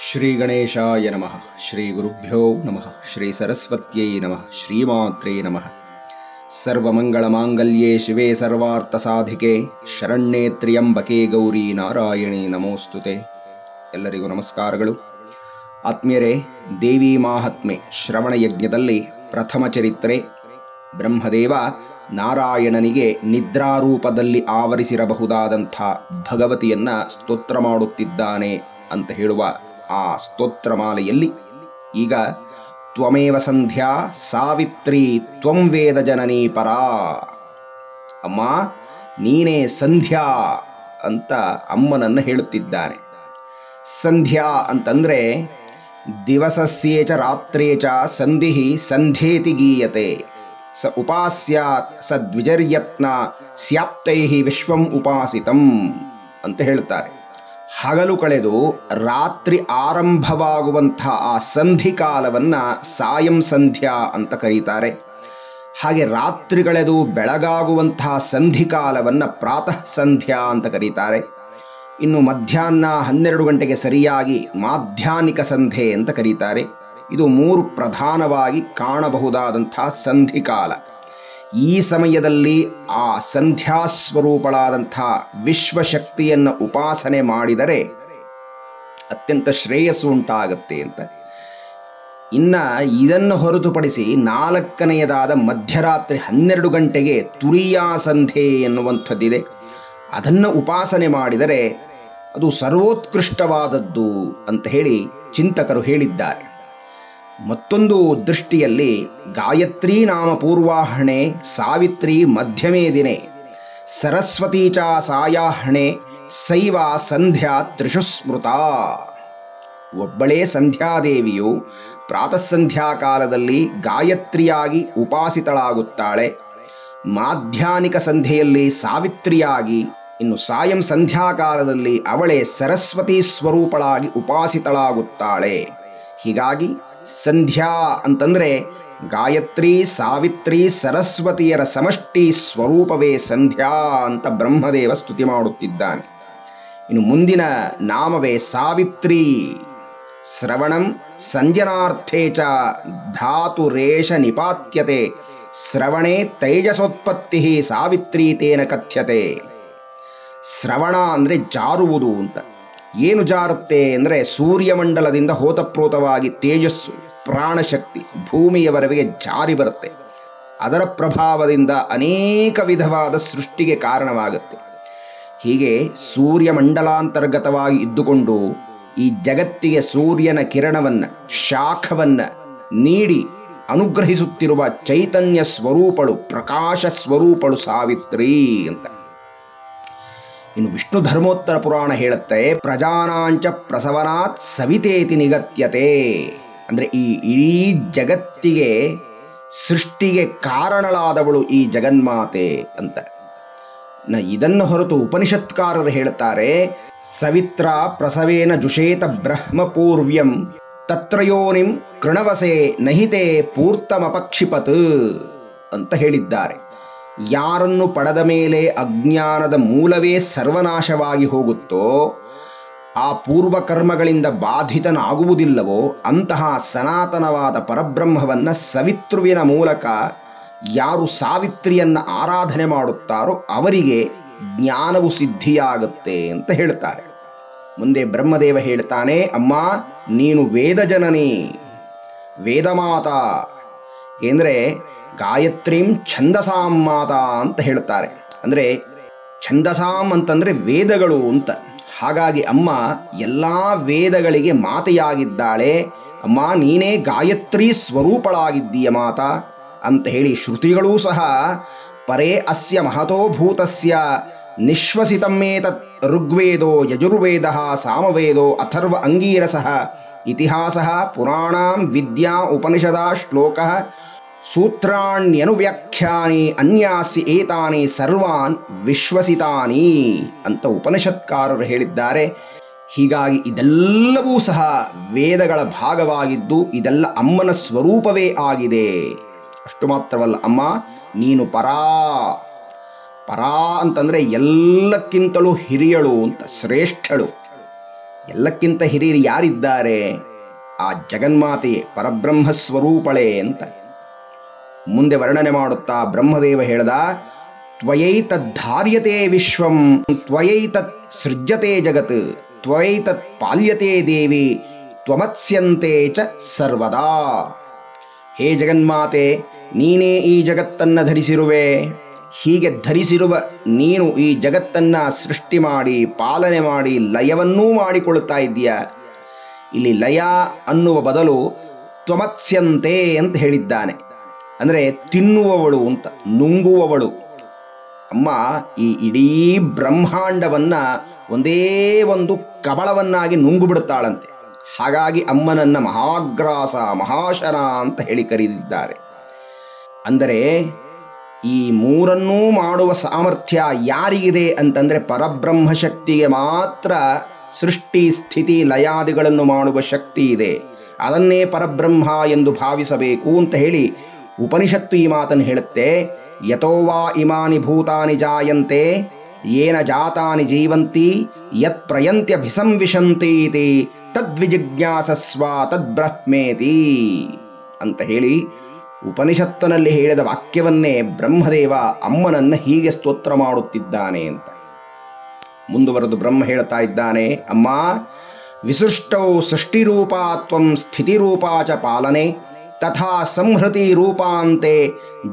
ಶ್ರೀ ಗಣೇಶಾಯ ನಮಃ. ಶ್ರೀ ಗುರುಭ್ಯೋ ನಮಃ. ಶ್ರೀ ಸರಸ್ವತ್ಯೈ ನಮಃ. ಶ್ರೀಮಾತ್ರೇ ನಮಃ. ಸರ್ವಮಂಗಳಮಾಂಗಲ್ಯೇ ಶಿವೆ ಸರ್ವಾರ್ಥಸಾಧಿಕೆ ಶರಣ್ಯೇ ತ್ರ್ಯಂಬಕೆ ಗೌರಿ ನಾರಾಯಣಿ ನಮೋಸ್ತುತೆ. ಎಲ್ಲರಿಗೂ ನಮಸ್ಕಾರಗಳು. ಆತ್ಮೀಯರೇ, ದೇವಿ ಮಾಹಾತ್ಮೆ ಶ್ರವಣ ಯಜ್ಞದಲ್ಲಿ ಪ್ರಥಮ ಚರಿತ್ರೆ. ಬ್ರಹ್ಮದೇವ ನಾರಾಯಣನಿಗೆ ನಿದ್ರಾರೂಪದಲ್ಲಿ ಆವರಿಸಿರಬಹುದಾದಂಥ ಭಗವತಿಯನ್ನ ಸ್ತೋತ್ರ ಮಾಡುತ್ತಿದ್ದಾನೆ ಅಂತ ಹೇಳುವ ಆ ಸ್ತೋತ್ರಮಾಲೆಯಲ್ಲಿ ಈಗ ತ್ವಮೇವ ಸಂಧ್ಯಾ ಸಾವಿತ್ರಿ ತ್ವಂ ವೇದ ಜನನೀ ಪರಾ, ಅಮ್ಮ ನೀನೇ ಸಂಧ್ಯಾ ಅಂತ ಅಮ್ಮನನ್ನು ಹೇಳುತ್ತಿದ್ದಾನೆ. ಸಂಧ್ಯಾ ಅಂತಂದರೆ ದಿವಸಸ್ಯೇಚ ರಾತ್ರೇಚ ಸಂಧಿಹಿ ಸಂಧ್ಯೇತಿ ಗೀಯತೆ, ಸ ಉಪಾಸ್ಯಾತ್ ಸ ದ್ವಿಜರ್ಯತ್ನ ಸ್ಯಾಪ್ತೈಹಿ ವಿಶ್ವಂ ಉಪಾಸಿತಂ ಅಂತ ಹೇಳ್ತಾರೆ. ಹಗಲು ಕಳೆದು ರಾತ್ರಿ ಆರಂಭವಾಗುವಂಥ ಆ ಸಂಧಿಕಾಲವನ್ನು ಸಾಯಂ ಸಂಧ್ಯಾ ಅಂತ ಕರೀತಾರೆ. ಹಾಗೆ ರಾತ್ರಿ ಕಳೆದು ಬೆಳಗಾಗುವಂತಹ ಸಂಧಿಕಾಲವನ್ನು ಪ್ರಾತಃ ಸಂಧ್ಯಾ ಅಂತ ಕರೀತಾರೆ. ಇನ್ನು ಮಧ್ಯಾಹ್ನ 12 ಗಂಟೆಗೆ ಸರಿಯಾಗಿ ಮಾಧ್ಯಾಹ್ನಿಕ ಸಂಧ್ಯೆ ಅಂತ ಕರೀತಾರೆ. ಇದು 3 ಪ್ರಧಾನವಾಗಿ ಕಾಣಬಹುದಾದಂಥ ಸಂಧಿಕಾಲ. ಈ ಸಮಯದಲ್ಲಿ ಆ ಸಂಧ್ಯಾಸ್ವರೂಪಳಾದಂಥ ವಿಶ್ವಶಕ್ತಿಯನ್ನು ಉಪಾಸನೆ ಮಾಡಿದರೆ ಅತ್ಯಂತ ಶ್ರೇಯಸ್ಸು ಉಂಟಾಗತ್ತೆ ಅಂತ. ಇನ್ನು ಇದನ್ನು ಹೊರತುಪಡಿಸಿ 4ನೆಯದಾದ ಮಧ್ಯರಾತ್ರಿ 12 ಗಂಟೆಗೆ ತುರಿಯಾ ಸಂಧ್ಯೆ ಎನ್ನುವಂಥದ್ದಿದೆ. ಅದನ್ನು ಉಪಾಸನೆ ಮಾಡಿದರೆ ಅದು ಸರ್ವೋತ್ಕೃಷ್ಟವಾದದ್ದು ಅಂತ ಹೇಳಿ ಚಿಂತಕರು ಹೇಳಿದ್ದಾರೆ. ಮತ್ತೊಂದು ದೃಷ್ಟಿಯಲ್ಲಿ ಗಾಯತ್ರಿ ನಾಮ ಪೂರ್ವಾಹಣೆ ಸಾವಿತ್ರಿ ಮಧ್ಯಮೇ ದಿನೇ ಸರಸ್ವತೀ ಚ ಸಾಯಾಹಣೆ ಸೈವ ಸಂಧ್ಯಾ ತ್ರಿಷು ಸ್ಮೃತ. ಒಬ್ಬಳೇ ಸಂಧ್ಯಾದೇವಿಯು ಪ್ರಾತಃ ಸಂಧ್ಯಾ ಕಾಲದಲ್ಲಿ ಗಾಯತ್ರಿಯಾಗಿ ಉಪಾಸಿತಳಾಗುತ್ತಾಳೆ. ಮಾಧ್ಯಾಹ್ನಿಕ ಸಂಧ್ಯೆಯಲ್ಲಿ ಸಾವಿತ್ರಿಯಾಗಿ, ಇನ್ನು ಸಾಯಂ ಸಂಧ್ಯಾಕಾಲದಲ್ಲಿ ಅವಳೇ ಸರಸ್ವತಿ ಸ್ವರೂಪಳಾಗಿ ಉಪಾಸಿತಳಾಗುತ್ತಾಳೆ. ಹೀಗಾಗಿ ಸಂಧ್ಯಾ ಅಂತಂದರೆ ಗಾಯತ್ರಿ, ಸಾವಿತ್ರಿ, ಸರಸ್ವತಿಯರ ಸಮಷ್ಟಿ ಸ್ವರೂಪವೇ ಸಂಧ್ಯಾ ಅಂತ ಬ್ರಹ್ಮದೇವ ಸ್ತುತಿ ಮಾಡುತ್ತಿದ್ದಾನೆ. ಇನ್ನು ಮುಂದಿನ ನಾಮವೇ ಸಾವಿತ್ರಿ. ಶ್ರವಣಂ ಸಂಜನಾರ್ಥೇ ಚ ಧಾತುರೇಷ ನಿಪಾತ್ಯತೆ ಶ್ರವಣೇ ತೈಜಸೋತ್ಪತ್ತಿ ಸಾವಿತ್ರಿ ತೇನ ಕಥ್ಯತೆ. ಶ್ರವಣ ಅಂದರೆ ಜಾರುವುದು ಅಂತ. ಏನು ಜಾರುತ್ತೆ ಅಂದರೆ ಸೂರ್ಯಮಂಡಲದಿಂದ ಹೋತಪ್ರೋತವಾಗಿ ತೇಜಸ್ಸು, ಪ್ರಾಣಶಕ್ತಿ ಭೂಮಿಯವರೆಗೆ ಜಾರಿ ಬರುತ್ತೆ. ಅದರ ಪ್ರಭಾವದಿಂದ ಅನೇಕ ವಿಧವಾದ ಸೃಷ್ಟಿಗೆ ಕಾರಣವಾಗುತ್ತೆ. ಹೀಗೆ ಸೂರ್ಯಮಂಡಲಾಂತರ್ಗತವಾಗಿ ಇದ್ದುಕೊಂಡು ಈ ಜಗತ್ತಿಗೆ ಸೂರ್ಯನ ಕಿರಣವನ್ನು, ಶಾಖವನ್ನು ನೀಡಿ ಅನುಗ್ರಹಿಸುತ್ತಿರುವ ಚೈತನ್ಯ ಸ್ವರೂಪಳು, ಪ್ರಕಾಶ ಸ್ವರೂಪಳು ಸಾವಿತ್ರಿ ಅಂತ. ಇನ್ನು ವಿಷ್ಣು ಧರ್ಮೋತ್ತರ ಪುರಾಣ ಹೇಳುತ್ತೆ, ಪ್ರಜಾನಾಂಚ ಪ್ರಸವನಾತ್ ಸವಿತೇತಿ ನಿಗತ್ಯತೆ. ಅಂದರೆ ಈ ಇಡೀ ಜಗತ್ತಿಗೆ ಸೃಷ್ಟಿಗೆ ಕಾರಣಳಾದವಳು ಈ ಜಗನ್ಮಾತೆ ಅಂತ. ಇದನ್ನು ಹೊರತು ಉಪನಿಷತ್ಕಾರರು ಹೇಳುತ್ತಾರೆ, ಸವಿತ್ರ ಪ್ರಸವೇನ ಜುಷೇತ ಬ್ರಹ್ಮಪೂರ್ವ್ಯಂ ತತ್ರಯೋನಿಂ ಕೃಣವಸೆ ನಹಿತೆ ಪೂರ್ತಮಪಕ್ಷಿಪತ್ ಅಂತ ಹೇಳಿದ್ದಾರೆ. ಯಾರನ್ನು ಪಡೆದ ಮೇಲೆ ಅಜ್ಞಾನದ ಮೂಲವೇ ಸರ್ವನಾಶವಾಗಿ ಹೋಗುತ್ತೋ, ಆ ಪೂರ್ವಕರ್ಮಗಳಿಂದ ಬಾಧಿತನಾಗುವುದಿಲ್ಲವೋ ಅಂತಹ ಸನಾತನವಾದ ಪರಬ್ರಹ್ಮವನ್ನು ಸವಿತೃವಿನ ಮೂಲಕ ಯಾರು ಸಾವಿತ್ರಿಯನ್ನು ಆರಾಧನೆ ಮಾಡುತ್ತಾರೋ ಅವರಿಗೆ ಜ್ಞಾನವು ಸಿದ್ಧಿಯಾಗುತ್ತೆ ಅಂತ ಹೇಳ್ತಾರೆ. ಮುಂದೆ ಬ್ರಹ್ಮದೇವ ಹೇಳ್ತಾನೆ, ಅಮ್ಮ ನೀನು ವೇದಜನನಿ, ವೇದಮಾತಾ. ಏಕೆಂದರೆ ಗಾಯತ್ರೀಂ ಛಂದಸಾಂ ಮಾತಾ ಅಂತ ಹೇಳ್ತಾರೆ. ಅಂದರೆ ಛಂದಸಾಂ ಅಂತಂದರೆ ವೇದಗಳು ಅಂತ. ಹಾಗಾಗಿ ಅಮ್ಮ ಎಲ್ಲ ವೇದಗಳಿಗೆ ಮಾತೆಯಾಗಿದ್ದಾಳೆ. ಅಮ್ಮ ನೀನೇ ಗಾಯತ್ರಿ ಸ್ವರೂಪಳಾಗಿದ್ದೀಯ ಮಾತಾ ಅಂತ ಹೇಳಿ ಶ್ರುತಿಗಳೂ ಸಹ ಪರೇ ಅಸ್ಯ ಮಹತೋ ಭೂತಸ್ಯ ನಿಶ್ವಸಿತಮೇತತ್ ಋಗ್ವೇದೋ ಯಜುರ್ವೇದ ಸಾಮವೇದೋ ಅಥರ್ವ ಅಂಗೀರಸಃ ಇತಿಹಾಸಃ ಪುರಾಣಾಂ ವಿದ್ಯಾ ಉಪನಿಷದ ಶ್ಲೋಕ ಸೂತ್ರಾಣ್ಯನುವ್ಯಾಖ್ಯಾನಿ ಅನ್ಯಾಸಿ ಏತಾನಿ ಸರ್ವಾನ್ ವಿಶ್ವಸಿತಾನಿ ಅಂತ ಉಪನಿಷತ್ಕಾರರು ಹೇಳಿದ್ದಾರೆ. ಹೀಗಾಗಿ ಇದೆಲ್ಲವೂ ಸಹ ವೇದಗಳ ಭಾಗವಾಗಿದ್ದು ಇದೆಲ್ಲ ಅಮ್ಮನ ಸ್ವರೂಪವೇ ಆಗಿದೆ. ಅಷ್ಟು ಮಾತ್ರವಲ್ಲ, ಅಮ್ಮ ನೀನು ಪರಾ. ಪರಾ ಅಂತಂದರೆ ಎಲ್ಲಕ್ಕಿಂತಲೂ ಹಿರಿಯಳು ಅಂತ, ಶ್ರೇಷ್ಠಳು. ಎಲ್ಲಕ್ಕಿಂತ ಹಿರಿಯರು ಯಾರಿದ್ದಾರೆ? ಆ ಜಗನ್ಮಾತೆಯೇ, ಪರಬ್ರಹ್ಮ ಸ್ವರೂಪಳೇ ಅಂತ ಮುಂದೆ ವರ್ಣನೆ ಮಾಡುತ್ತಾ ಬ್ರಹ್ಮದೇವ ಹೇಳ್ದ, ತ್ವಯೈತದ್ಧಾರ್ಯತೆ ವಿಶ್ವಂ ತ್ವಯೈತತ್ ಸೃಜ್ಯತೆ ಜಗತ್ ತ್ವಯೈತತ್ ಪಾಲ್ಯತೆ ದೇವಿ ತ್ವಮತ್ಸ್ಯಂತೆ ಚ ಸರ್ವದಾ. ಹೇ ಜಗನ್ಮಾತೆ, ನೀನೇ ಈ ಜಗತ್ತನ್ನು ಧರಿಸಿರುವೆ. ಹೀಗೆ ಧರಿಸಿರುವ ನೀನು ಈ ಜಗತ್ತನ್ನು ಸೃಷ್ಟಿ ಮಾಡಿ ಪಾಲನೆ ಮಾಡಿ ಲಯವನ್ನೂ ಮಾಡಿಕೊಳ್ತಾ ಇದ್ದೀಯ. ಇಲ್ಲಿ ಲಯ ಅನ್ನುವ ಬದಲು ತ್ವಮತ್ಸ್ಯಂತೆ ಅಂತ ಹೇಳಿದ್ದಾನೆ. ಅಂದರೆ ತಿನ್ನುವವಳು ಅಂತ, ನುಂಗುವವಳು. ಅಮ್ಮ ಈ ಇಡೀ ಬ್ರಹ್ಮಾಂಡವನ್ನು ಒಂದೇ ಒಂದು ಕಬಳವನ್ನಾಗಿ ನುಂಗು ಬಿಡುತ್ತಾಳಂತೆ. ಹಾಗಾಗಿ ಅಮ್ಮನನ್ನು ಮಹಾಗ್ರಾಸ, ಮಹಾಶನ ಅಂತ ಹೇಳಿ ಕರೆದಿದ್ದಾರೆ. ಅಂದರೆ ಈ ಮೂರನ್ನೂ ಮಾಡುವ ಸಾಮರ್ಥ್ಯ ಯಾರಿಗಿದೆ ಅಂತಂದರೆ ಪರಬ್ರಹ್ಮಶಕ್ತಿಗೆ ಮಾತ್ರ ಸೃಷ್ಟಿ ಸ್ಥಿತಿ ಲಯಾದಿಗಳನ್ನು ಮಾಡುವ ಶಕ್ತಿ ಇದೆ. ಅದನ್ನೇ ಪರಬ್ರಹ್ಮ ಎಂದು ಭಾವಿಸಬೇಕು ಅಂತ ಹೇಳಿ ಉಪನಿಷತ್ತು ಈ ಮಾತನ್ನು ಹೇಳುತ್ತೆ. ಯಥೋವಾ ಇಮಾನಿ ಭೂತಾನಿ ಜಾಯಂತೆ ಯೇನ ಜಾತಾನಿ ಜೀವಂತಿ ಯತ್ ಪ್ರಯಂತ್ಯಭಿಸಂವಿಶಂತೀತಿ ತದ್ವಿಜಿಜ್ಞಾಸಸ್ವ ತದ್ಬ್ರಹ್ಮೇತಿ ಅಂತ ಹೇಳಿ ಉಪನಿಷತ್ತಿನಲ್ಲಿ ಹೇಳಿದ ವಾಕ್ಯವನ್ನೇ ಬ್ರಹ್ಮದೇವ ಅಮ್ಮನನ್ನು ಹೀಗೆ ಸ್ತೋತ್ರ ಮಾಡುತ್ತಿದ್ದಾನೆ ಅಂತ. ಮುಂದುವರೆದು ಬ್ರಹ್ಮ ಹೇಳ್ತಾ ಇದ್ದಾನೆ, ಅಮ್ಮ ವಿಸೃಷ್ಟೌ ಸೃಷ್ಟಿರೂಪಾ ತ್ವಂ ಸ್ಥಿತಿರೂಪಾ ಚ ಪಾಲನೆ ತಥಾ ಸಂಹೃತಿ ರೂಪಾಂತೆ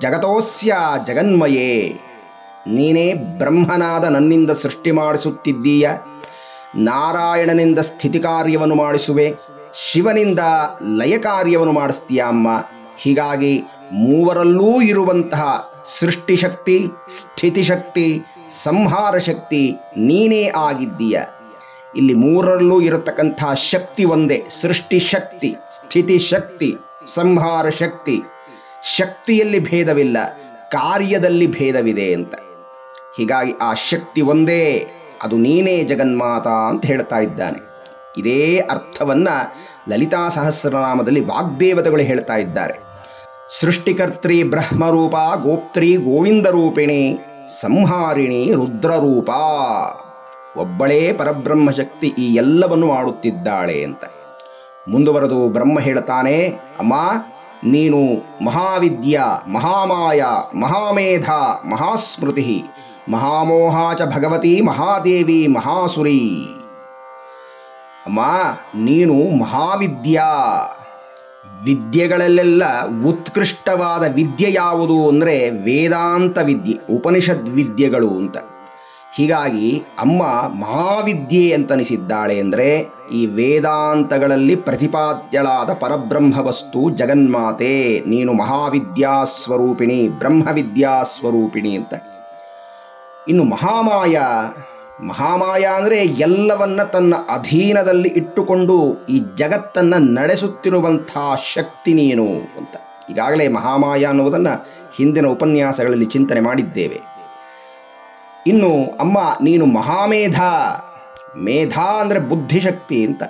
ಜಗತೋಸ್ಯ ಜಗನ್ಮಯೇ. ನೀನೇ ಬ್ರಹ್ಮನಾದ ನನ್ನಿಂದ ಸೃಷ್ಟಿ ಮಾಡಿಸುತ್ತಿದ್ದೀಯ, ನಾರಾಯಣನಿಂದ ಸ್ಥಿತಿ ಕಾರ್ಯವನ್ನು ಮಾಡಿಸುವೆ, ಶಿವನಿಂದ ಲಯ ಕಾರ್ಯವನ್ನು ಮಾಡಿಸ್ತೀಯ ಅಮ್ಮ. ಹೀಗಾಗಿ ಮೂವರಲ್ಲೂ ಇರುವಂತಹ ಸೃಷ್ಟಿಶಕ್ತಿ, ಸ್ಥಿತಿಶಕ್ತಿ, ಸಂಹಾರ ಶಕ್ತಿ ನೀನೇ ಆಗಿದ್ದೀಯ. ಇಲ್ಲಿ ಮೂರರಲ್ಲೂ ಇರತಕ್ಕಂಥ ಶಕ್ತಿ ಒಂದೇ, ಸೃಷ್ಟಿಶಕ್ತಿ, ಸ್ಥಿತಿಶಕ್ತಿ, ಸಂಹಾರ ಶಕ್ತಿ. ಶಕ್ತಿಯಲ್ಲಿ ಭೇದವಿಲ್ಲ, ಕಾರ್ಯದಲ್ಲಿ ಭೇದವಿದೆ ಅಂತ. ಹೀಗಾಗಿ ಆ ಶಕ್ತಿ ಒಂದೇ, ಅದು ನೀನೇ ಜಗನ್ಮಾತಾ ಅಂತ ಹೇಳ್ತಾ ಇದ್ದಾನೆ. ಇದೇ ಅರ್ಥವನ್ನು ಲಲಿತಾ ಸಹಸ್ರನಾಮದಲ್ಲಿ ವಾಗ್ದೇವತೆಗಳು ಹೇಳ್ತಾ ಇದ್ದಾರೆ. ಸೃಷ್ಟಿಕರ್ತ್ರಿ ಬ್ರಹ್ಮರೂಪ ಗೋಪ್ತ್ರಿ ಗೋವಿಂದರೂಪಿಣಿ ಸಂಹಾರಿಣಿ ರುದ್ರರೂಪ. ಒಬ್ಬಳೇ ಪರಬ್ರಹ್ಮಶಕ್ತಿ ಈ ಎಲ್ಲವನ್ನು ಮಾಡುತ್ತಿದ್ದಾಳೆ ಅಂತ. ಮುಂದುವರೆದು ಬ್ರಹ್ಮ ಹೇಳ್ತಾನೆ, ಅಮ್ಮ ನೀನು ಮಹಾವಿದ್ಯಾ, ಮಹಾಮಾಯ, ಮಹಾಮೇಧ, ಮಹಾಸ್ಮೃತಿ, ಮಹಾಮೋಹ ಚ ಭಗವತಿ ಮಹಾದೇವಿ ಮಹಾಸುರಿ. ಅಮ್ಮ ನೀನು ಮಹಾವಿದ್ಯಾ. ವಿದ್ಯೆಗಳಲ್ಲೆಲ್ಲ ಉತ್ಕೃಷ್ಟವಾದ ವಿದ್ಯೆ ಯಾವುದು ಅಂದರೆ ವೇದಾಂತ ವಿದ್ಯೆ, ಉಪನಿಷದ್ ವಿದ್ಯೆಗಳು ಅಂತ. ಹೀಗಾಗಿ ಅಮ್ಮ ಮಹಾವಿದ್ಯೆ ಅಂತನಿಸಿದ್ದಾಳೆ. ಅಂದರೆ ಈ ವೇದಾಂತಗಳಲ್ಲಿ ಪ್ರತಿಪಾದ್ಯಳಾದ ಪರಬ್ರಹ್ಮ ವಸ್ತು ಜಗನ್ಮಾತೆ, ನೀನು ಮಹಾವಿದ್ಯಾ ಸ್ವರೂಪಿಣಿ, ಬ್ರಹ್ಮವಿದ್ಯಾ ಸ್ವರೂಪಿಣಿ ಅಂತ. ಇನ್ನು ಮಹಾಮಾಯ, ಮಹಾಮಾಯ ಅಂದರೆ ಎಲ್ಲವನ್ನ ತನ್ನ ಅಧೀನದಲ್ಲಿ ಇಟ್ಟುಕೊಂಡು ಈ ಜಗತ್ತನ್ನು ನಡೆಸುತ್ತಿರುವಂಥ ಶಕ್ತಿ ನೀನು ಅಂತ. ಈಗಾಗಲೇ ಮಹಾಮಾಯ ಅನ್ನುವುದನ್ನು ಹಿಂದಿನ ಉಪನ್ಯಾಸಗಳಲ್ಲಿ ಚಿಂತನೆ ಮಾಡಿದ್ದೇವೆ. ಇನ್ನು ಅಮ್ಮ ನೀನು ಮಹಾಮೇಧ. ಮೇಧ ಅಂದರೆ ಬುದ್ಧಿಶಕ್ತಿ ಅಂತ.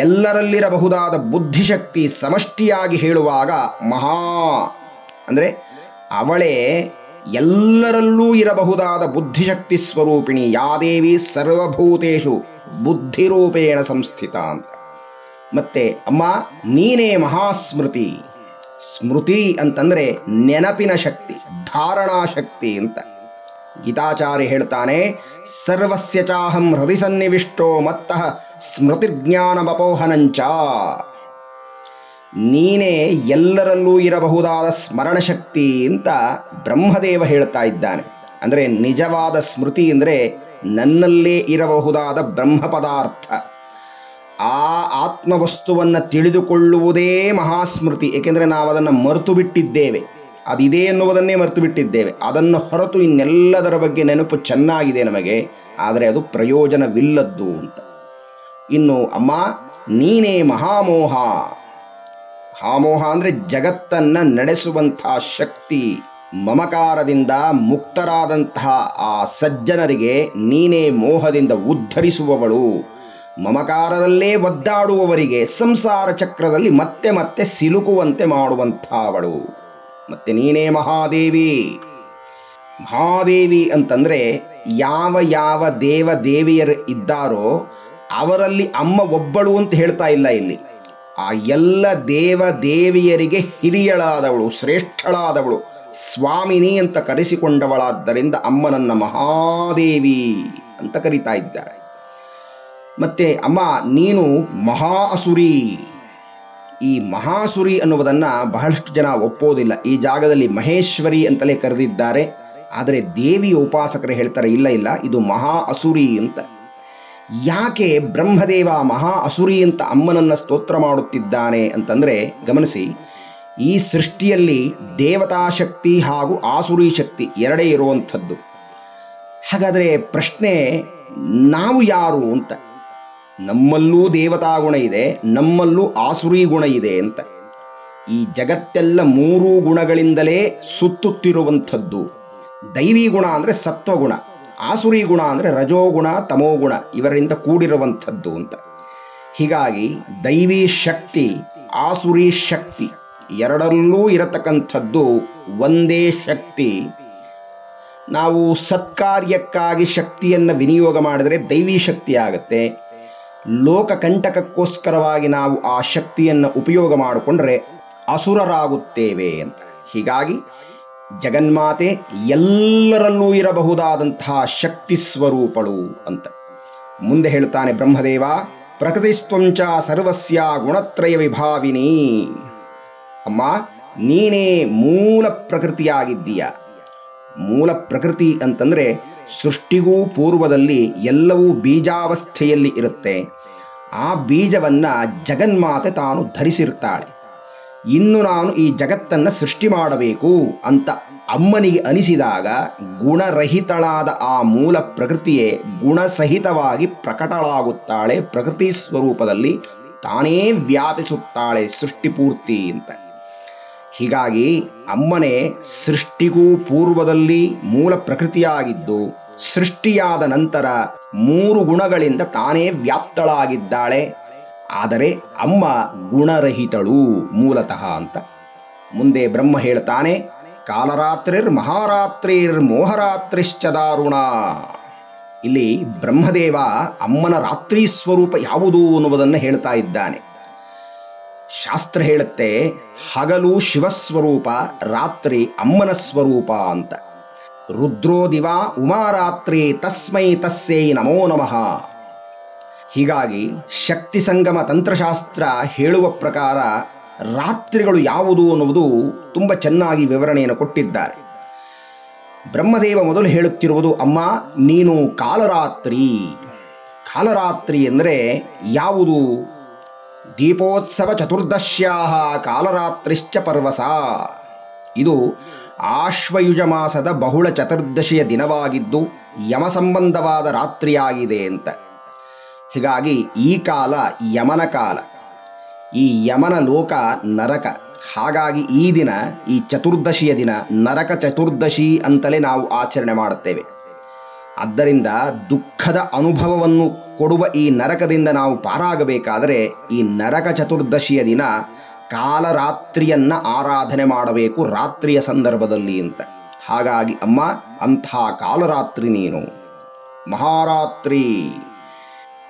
ಎಲ್ಲರಲ್ಲಿರಬಹುದಾದ ಬುದ್ಧಿಶಕ್ತಿ ಸಮಷ್ಟಿಯಾಗಿ ಹೇಳುವಾಗ ಮಹಾ ಅಂದರೆ ಅವಳೇ ಎಲ್ಲರಲ್ಲೂ ಇರಬಹುದಾದ ಬುದ್ಧಿಶಕ್ತಿ ಸ್ವರೂಪಿಣಿ. ಯಾದೇವಿ ಸರ್ವಭೂತೇಷು ಬುದ್ಧಿರೂಪೇಣ ಸಂಸ್ಥಿತ ಅಂತ. ಮತ್ತೆ ಅಮ್ಮ ನೀನೇ ಮಹಾಸ್ಮೃತಿ. ಸ್ಮೃತಿ ಅಂತಂದರೆ ನೆನಪಿನ ಶಕ್ತಿ, ಧಾರಣಾ ಶಕ್ತಿ ಅಂತ. ಗೀತಾಚಾರ್ಯ ಹೇಳ್ತಾನೆ, ಸರ್ವಸ್ಯ ಚಾಹಂ ಹೃದಯ ಸನ್ನಿವಿಷ್ಟೋ ಮತ್ತಃ ಸ್ಮೃತಿಜ್ಞಾನಮಪೋಹನಂಚ. ನೀನೇ ಎಲ್ಲರಲ್ಲೂ ಇರಬಹುದಾದ ಸ್ಮರಣಶಕ್ತಿ ಅಂತ ಬ್ರಹ್ಮದೇವ ಹೇಳ್ತಾ ಇದ್ದಾನೆ. ಅಂದರೆ ನಿಜವಾದ ಸ್ಮೃತಿ ಅಂದರೆ ನನ್ನಲ್ಲೇ ಇರಬಹುದಾದ ಬ್ರಹ್ಮ ಪದಾರ್ಥ, ಆ ಆತ್ಮವಸ್ತುವನ್ನು ತಿಳಿದುಕೊಳ್ಳುವುದೇ ಮಹಾಸ್ಮೃತಿ. ಏಕೆಂದರೆ ನಾವು ಅದನ್ನು ಮರೆತು ಬಿಟ್ಟಿದ್ದೇವೆ, ಅದಿದೆ ಎನ್ನುವುದನ್ನೇ ಮರೆತು ಬಿಟ್ಟಿದ್ದೇವೆ. ಅದನ್ನು ಹೊರತು ಇನ್ನೆಲ್ಲದರ ಬಗ್ಗೆ ನೆನಪು ಚೆನ್ನಾಗಿದೆ ನಮಗೆ, ಆದರೆ ಅದು ಪ್ರಯೋಜನವಿಲ್ಲದ್ದು ಅಂತ. ಇನ್ನು ಅಮ್ಮ ನೀನೇ ಮಹಾಮೋಹ. ಮಹಾಮೋಹ ಅಂದರೆ ಜಗತ್ತನ್ನು ನಡೆಸುವಂಥ ಶಕ್ತಿ. ಮಮಕಾರದಿಂದ ಮುಕ್ತರಾದಂತಹ ಆ ಸಜ್ಜನರಿಗೆ ನೀನೇ ಮೋಹದಿಂದ ಉದ್ಧರಿಸುವವಳು. ಮಮಕಾರದಲ್ಲೇ ಒದ್ದಾಡುವವರಿಗೆ ಸಂಸಾರ ಚಕ್ರದಲ್ಲಿ ಮತ್ತೆ ಮತ್ತೆ ಸಿಲುಕುವಂತೆ ಮಾಡುವಂಥವಳು. ಮತ್ತೆ ನೀನೇ ಮಹಾದೇವಿ. ಮಹಾದೇವಿ ಅಂತಂದರೆ ಯಾವ ಯಾವ ದೇವ ದೇವಿಯರು ಇದ್ದಾರೋ ಅವರಲ್ಲಿ ಅಮ್ಮ ಒಬ್ಬಳು ಅಂತ ಹೇಳ್ತಾ ಇಲ್ಲ ಇಲ್ಲಿ. ಆ ಎಲ್ಲ ದೇವ ದೇವಿಯರಿಗೆ ಹಿರಿಯಳಾದವಳು, ಶ್ರೇಷ್ಠಳಾದವಳು, ಸ್ವಾಮಿನಿ ಅಂತ ಕರೆಸಿಕೊಂಡವಳಾದ್ದರಿಂದ ಅಮ್ಮನನ್ನ ಮಹಾದೇವಿ ಅಂತ ಕರೀತಾ ಇದ್ದಾರೆ. ಮತ್ತೆ ಅಮ್ಮ ನೀನು ಮಹಾ ಅಸುರಿ. ಈ ಮಹಾಸುರಿ ಅನ್ನುವುದನ್ನು ಬಹಳಷ್ಟು ಜನ ಒಪ್ಪೋದಿಲ್ಲ. ಈ ಜಾಗದಲ್ಲಿ ಮಹೇಶ್ವರಿ ಅಂತಲೇ ಕರೆದಿದ್ದಾರೆ. ಆದರೆ ದೇವಿಯ ಉಪಾಸಕರು ಹೇಳ್ತಾರೆ ಇಲ್ಲ ಇಲ್ಲ, ಇದು ಮಹಾ ಅಸುರಿ ಅಂತ. ಯಾಕೆ ಬ್ರಹ್ಮದೇವ ಮಹಾ ಅಸುರಿ ಅಂತ ಅಮ್ಮನನ್ನು ಸ್ತೋತ್ರ ಮಾಡುತ್ತಿದ್ದಾನೆ ಅಂತಂದರೆ, ಗಮನಿಸಿ, ಈ ಸೃಷ್ಟಿಯಲ್ಲಿ ದೇವತಾ ಶಕ್ತಿ ಹಾಗೂ ಆಸುರಿ ಶಕ್ತಿ ಎರಡೇ ಇರುವಂಥದ್ದು. ಹಾಗಾದರೆ ಪ್ರಶ್ನೆ, ನಾವು ಯಾರು ಅಂತ. ನಮ್ಮಲ್ಲೂ ದೇವತಾ ಗುಣ ಇದೆ, ನಮ್ಮಲ್ಲೂ ಆಸುರಿ ಗುಣ ಇದೆ ಅಂತ. ಈ ಜಗತ್ತೆಲ್ಲ ಮೂರೂ ಗುಣಗಳಿಂದಲೇ ಸುತ್ತುತ್ತಿರುವಂಥದ್ದು. ದೈವಿ ಗುಣ ಅಂದರೆ ಸತ್ವಗುಣ, ಆಸುರಿ ಗುಣ ಅಂದರೆ ರಜೋಗುಣ, ತಮೋಗುಣ, ಇವರಿಂದ ಕೂಡಿರುವಂಥದ್ದು ಅಂತ. ಹೀಗಾಗಿ ದೈವಿ ಶಕ್ತಿ, ಆಸುರಿ ಶಕ್ತಿ ಎರಡರಲ್ಲೂ ಇರತಕ್ಕಂಥದ್ದು ಒಂದೇ ಶಕ್ತಿ. ನಾವು ಸತ್ಕಾರ್ಯಕ್ಕಾಗಿ ಶಕ್ತಿಯನ್ನು ವಿನಿಯೋಗ ಮಾಡಿದರೆ ದೈವಿ ಶಕ್ತಿ ಆಗುತ್ತೆ. ಲೋಕಕಂಟಕಕ್ಕೋಸ್ಕರವಾಗಿ ನಾವು ಆ ಶಕ್ತಿಯನ್ನು ಉಪಯೋಗ ಮಾಡಿಕೊಂಡ್ರೆ ಅಸುರರಾಗುತ್ತೇವೆ ಅಂತ. ಹೀಗಾಗಿ ಜಗನ್ಮಾತೆ ಎಲ್ಲರಲ್ಲೂ ಇರಬಹುದಾದಂತಹ ಶಕ್ತಿ ಸ್ವರೂಪಳು ಅಂತ. ಮುಂದೆ ಹೇಳ್ತಾನೆ ಬ್ರಹ್ಮದೇವ, ಪ್ರಕೃತಿಸ್ತ್ವಂಚ ಸರ್ವಸ್ಯ ಗುಣತ್ರಯ ವಿಭಾವಿನಿ. ಅಮ್ಮ ನೀನೇ ಮೂಲ ಪ್ರಕೃತಿಯಾಗಿದ್ದೀಯ. ಮೂಲ ಪ್ರಕೃತಿ ಅಂತಂದರೆ ಸೃಷ್ಟಿಗೂ ಪೂರ್ವದಲ್ಲಿ ಎಲ್ಲವೂ ಬೀಜಾವಸ್ಥೆಯಲ್ಲಿ ಇರುತ್ತೆ. ಆ ಬೀಜವನ್ನು ಜಗನ್ಮಾತೆ ತಾನು ಧರಿಸಿರ್ತಾಳೆ. ಇನ್ನು ನಾನು ಈ ಜಗತ್ತನ್ನು ಸೃಷ್ಟಿ ಮಾಡಬೇಕು ಅಂತ ಅಮ್ಮನಿಗೆ ಅನಿಸಿದಾಗ ಗುಣರಹಿತಳಾದ ಆ ಮೂಲ ಪ್ರಕೃತಿಯೇ ಗುಣಸಹಿತವಾಗಿ ಪ್ರಕಟಳಾಗುತ್ತಾಳೆ. ಪ್ರಕೃತಿ ಸ್ವರೂಪದಲ್ಲಿ ತಾನೇ ವ್ಯಾಪಿಸುತ್ತಾಳೆ ಸೃಷ್ಟಿ ಪೂರ್ತಿ ಅಂತ. ಹೀಗಾಗಿ ಅಮ್ಮನೇ ಸೃಷ್ಟಿಗೂ ಪೂರ್ವದಲ್ಲಿ ಮೂಲ ಪ್ರಕೃತಿಯಾಗಿದ್ದು, ಸೃಷ್ಟಿಯಾದ ನಂತರ ಮೂರು ಗುಣಗಳಿಂದ ತಾನೇ ವ್ಯಾಪ್ತಳಾಗಿದ್ದಾಳೆ. ಆದರೆ ಅಮ್ಮ ಗುಣರಹಿತಳು ಮೂಲತಃ ಅಂತ. ಮುಂದೆ ಬ್ರಹ್ಮ ಹೇಳ್ತಾನೆ, ಕಾಲರಾತ್ರಿರ್ ಮಹಾರಾತ್ರಿರ್ ಮೋಹರಾತ್ರಿಶ್ಚ ದಾರುಣ. ಇಲ್ಲಿ ಬ್ರಹ್ಮದೇವ ಅಮ್ಮನ ರಾತ್ರಿ ಸ್ವರೂಪ ಯಾವುದು ಅನ್ನುವುದನ್ನು ಹೇಳ್ತಾ ಇದ್ದಾನೆ. ಶಾಸ್ತ್ರ ಹೇಳುತ್ತೆ, ಹಗಲು ಶಿವಸ್ವರೂಪ, ರಾತ್ರಿ ಅಮ್ಮನ ಸ್ವರೂಪ ಅಂತ. ರುದ್ರೋ ದಿವ ಉಮಾರಾತ್ರಿ ತಸ್ಮೈ ತಸ್ಸೈ ನಮೋ ನಮಃ. ಹೀಗಾಗಿ ಶಕ್ತಿ ಸಂಗಮ ತಂತ್ರಶಾಸ್ತ್ರ ಹೇಳುವ ಪ್ರಕಾರ ರಾತ್ರಿಗಳು ಯಾವುದು ಅನ್ನುವುದು ತುಂಬ ಚೆನ್ನಾಗಿ ವಿವರಣೆಯನ್ನು ಕೊಟ್ಟಿದ್ದಾರೆ. ಬ್ರಹ್ಮದೇವ ಮೊದಲು ಹೇಳುತ್ತಿರುವುದು, ಅಮ್ಮ ನೀನು ಕಾಲರಾತ್ರಿ. ಕಾಲರಾತ್ರಿ ಎಂದರೆ ಯಾವುದು? ದೀಪೋತ್ಸವ ಚತುರ್ದಶ್ಯಾಹ ಕಾಲರಾತ್ರಿಶ್ಚ ಪರ್ವಸ. ಇದು ಆಶ್ವಯುಜ ಮಾಸದ ಬಹುಳ ಚತುರ್ದಶಿಯ ದಿನವಾಗಿದ್ದು ಯಮ ಸಂಬಂಧವಾದ ರಾತ್ರಿಯಾಗಿದೆ ಅಂತ. ಹೀಗಾಗಿ ಈ ಕಾಲ ಯಮನ ಕಾಲ, ಈ ಯಮನ ಲೋಕ ನರಕ. ಹಾಗಾಗಿ ಈ ದಿನ, ಈ ಚತುರ್ದಶಿಯ ದಿನ ನರಕ ಚತುರ್ದಶಿ ಅಂತಲೇ ನಾವು ಆಚರಣೆ ಮಾಡುತ್ತೇವೆ. ಆದ್ದರಿಂದ ದುಃಖದ ಅನುಭವವನ್ನು ಕೊಡುವ ಈ ನರಕದಿಂದ ನಾವು ಪಾರಾಗಬೇಕಾದರೆ ಈ ನರಕ ಚತುರ್ದಶಿಯ ದಿನ ಕಾಲರಾತ್ರಿಯನ್ನು ಆರಾಧನೆ ಮಾಡಬೇಕು, ರಾತ್ರಿಯ ಸಂದರ್ಭದಲ್ಲಿ ಅಂತ. ಹಾಗಾಗಿ ಅಮ್ಮ ಅಂಥ ಕಾಲರಾತ್ರಿ ನೀನು. ಮಹಾರಾತ್ರಿ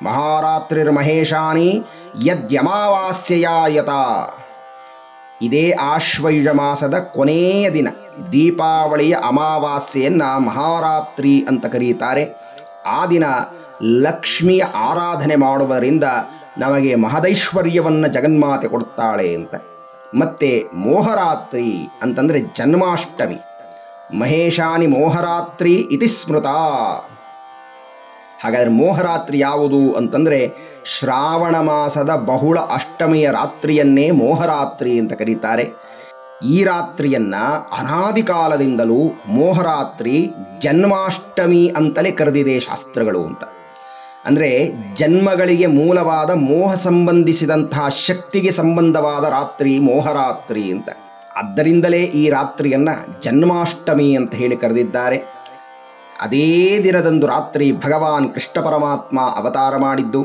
ಮಹಾರಾತ್ರಿರ್ ಮಹೇಶಾನಿ ಯದ್ಯಮಾವಾಸ್ಯೆಯಾಯತ. ಇದೇ ಆಶ್ವಯುಜ ಮಾಸದ ಕೊನೆಯ ದಿನ, ದೀಪಾವಳಿಯ ಅಮಾವಾಸ್ಯೆಯನ್ನು ಮಹಾರಾತ್ರಿ ಅಂತ ಕರೀತಾರೆ. ಆ ದಿನ ಲಕ್ಷ್ಮಿಯ ಆರಾಧನೆ ಮಾಡುವುದರಿಂದ ನಮಗೆ ಮಹದೈಶ್ವರ್ಯವನ್ನು ಜಗನ್ಮಾತೆ ಕೊಡ್ತಾಳೆ ಅಂತ. ಮತ್ತು ಮೋಹರಾತ್ರಿ ಅಂತಂದರೆ ಜನ್ಮಾಷ್ಟಮಿ. ಮಹೇಶಾನಿ ಮೋಹರಾತ್ರಿ ಇತಿ ಸ್ಮೃತ. ಹಾಗಾದರೆ ಮೋಹರಾತ್ರಿ ಯಾವುದು ಅಂತಂದರೆ ಶ್ರಾವಣ ಮಾಸದ ಬಹುಳ ಅಷ್ಟಮಿಯ ರಾತ್ರಿಯನ್ನೇ ಮೋಹರಾತ್ರಿ ಅಂತ ಕರೀತಾರೆ. ಈ ರಾತ್ರಿಯನ್ನು ಅನಾದಿ ಕಾಲದಿಂದಲೂ ಮೋಹರಾತ್ರಿ, ಜನ್ಮಾಷ್ಟಮಿ ಅಂತಲೇ ಕರೆದಿದೆ ಶಾಸ್ತ್ರಗಳು ಅಂತ. ಅಂದರೆ ಜನ್ಮಗಳಿಗೆ ಮೂಲವಾದ ಮೋಹ ಸಂಬಂಧಿಸಿದಂತಹ ಶಕ್ತಿಗೆ ಸಂಬಂಧವಾದ ರಾತ್ರಿ ಮೋಹರಾತ್ರಿ ಅಂತ. ಆದ್ದರಿಂದಲೇ ಈ ರಾತ್ರಿಯನ್ನು ಜನ್ಮಾಷ್ಟಮಿ ಅಂತ ಹೇಳಿ ಕರೆದಿದ್ದಾರೆ. ಅದೇ ದಿನದಂದು ರಾತ್ರಿ ಭಗವಾನ್ ಕೃಷ್ಣ ಪರಮಾತ್ಮ ಅವತಾರ ಮಾಡಿದ್ದು,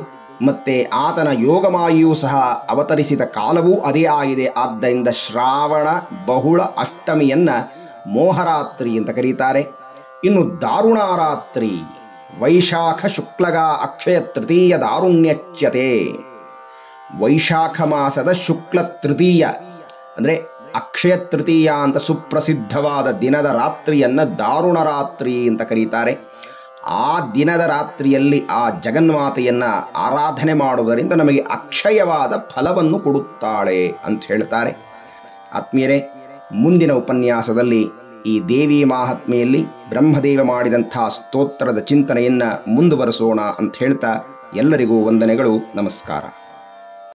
ಮತ್ತು ಆತನ ಯೋಗಮಾಯು ಸಹ ಅವತರಿಸಿದ ಕಾಲವೂ ಅದೇ ಆಗಿದೆ. ಆದ್ದರಿಂದ ಶ್ರಾವಣ ಬಹುಳ ಅಷ್ಟಮಿಯನ್ನು ಮೋಹರಾತ್ರಿ ಅಂತ ಕರೀತಾರೆ. ಇನ್ನು ದಾರುಣಾರಾತ್ರಿ, ವೈಶಾಖ ಶುಕ್ಲಗ ಅಕ್ಷಯ ತೃತೀಯ ದಾರುಣ್ಯಚ್ಯತೆ. ವೈಶಾಖ ಮಾಸದ ಶುಕ್ಲ ತೃತೀಯ ಅಂದರೆ ಅಕ್ಷಯ ತೃತೀಯ ಅಂತ ಸುಪ್ರಸಿದ್ಧವಾದ ದಿನದ ರಾತ್ರಿಯನ್ನು ದಾರುಣ ರಾತ್ರಿ ಅಂತ ಕರೀತಾರೆ. ಆ ದಿನದ ರಾತ್ರಿಯಲ್ಲಿ ಆ ಜಗನ್ಮಾತೆಯನ್ನು ಆರಾಧನೆ ಮಾಡುವುದರಿಂದ ನಮಗೆ ಅಕ್ಷಯವಾದ ಫಲವನ್ನು ಕೊಡುತ್ತಾಳೆ ಅಂತ ಹೇಳ್ತಾರೆ. ಆತ್ಮೀಯರೇ, ಮುಂದಿನ ಉಪನ್ಯಾಸದಲ್ಲಿ ಈ ದೇವಿ ಮಾಹಾತ್ಮೆಯಲ್ಲಿ ಬ್ರಹ್ಮದೇವ ಮಾಡಿದಂಥ ಸ್ತೋತ್ರದ ಚಿಂತನೆಯನ್ನು ಮುಂದುವರಿಸೋಣ ಅಂತ ಹೇಳ್ತಾ ಎಲ್ಲರಿಗೂ ವಂದನೆಗಳು, ನಮಸ್ಕಾರ.